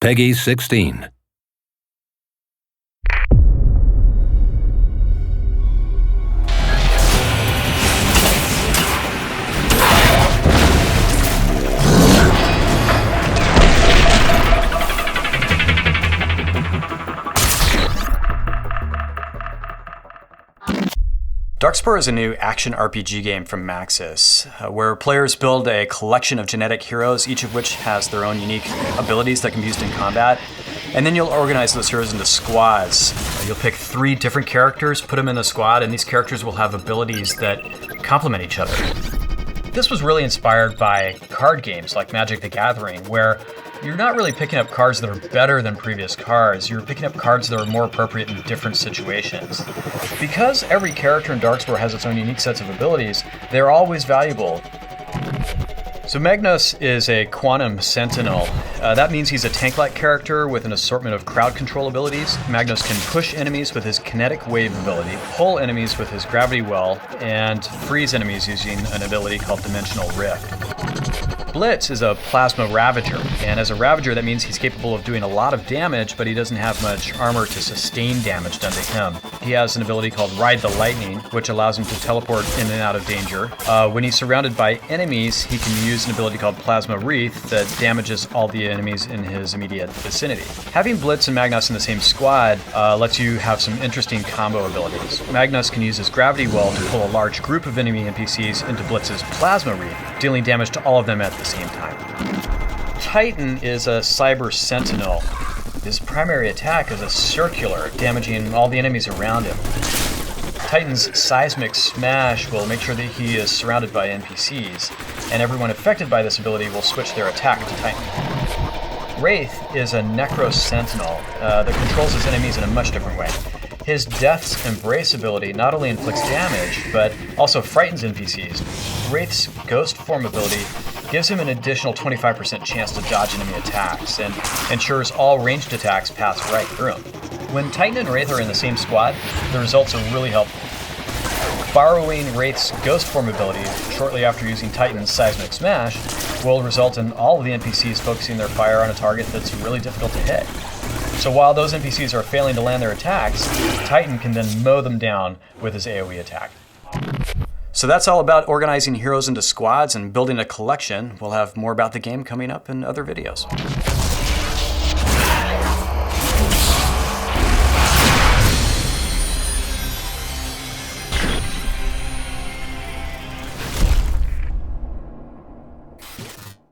Peggy 16. Darkspore is a new action RPG game from Maxis, where players build a collection of genetic heroes, each of which has their own unique abilities that can be used in combat. And then you'll organize those heroes into squads. You'll pick 3 different characters, put them in the squad, and these characters will have abilities that complement each other. This was really inspired by card games like Magic the Gathering, where you're not really picking up cards that are better than previous cards. You're picking up cards that are more appropriate in different situations. Because every character in Darkspore has its own unique sets of abilities, they're always valuable. So Magnus is a quantum sentinel. That means he's a tank-like character with an assortment of crowd control abilities. Magnus can push enemies with his kinetic wave ability, pull enemies with his gravity well, and freeze enemies using an ability called Dimensional Rift. Blitz is a plasma ravager, and as a ravager that means he's capable of doing a lot of damage, but he doesn't have much armor to sustain damage done to him. He has an ability called Ride the Lightning, which allows him to teleport in and out of danger. When he's surrounded by enemies, he can use an ability called Plasma Wreath that damages all the enemies in his immediate vicinity. Having Blitz and Magnus in the same squad lets you have some interesting combo abilities. Magnus can use his gravity well to pull a large group of enemy NPCs into Blitz's Plasma Wreath, dealing damage to all of them at the same time. Titan is a cyber sentinel. His primary attack is a circular, damaging all the enemies around him. Titan's seismic smash will make sure that he is surrounded by NPCs, and everyone affected by this ability will switch their attack to Titan. Wraith is a necro sentinel that controls his enemies in a much different way. His Death's Embrace ability not only inflicts damage, but also frightens NPCs. Wraith's Ghost Form ability gives him an additional 25% chance to dodge enemy attacks, and ensures all ranged attacks pass right through him. When Titan and Wraith are in the same squad, the results are really helpful. Borrowing Wraith's Ghost Form ability shortly after using Titan's Seismic Smash will result in all of the NPCs focusing their fire on a target that's really difficult to hit. So while those NPCs are failing to land their attacks, Titan can then mow them down with his AoE attack. So that's all about organizing heroes into squads and building a collection. We'll have more about the game coming up in other videos.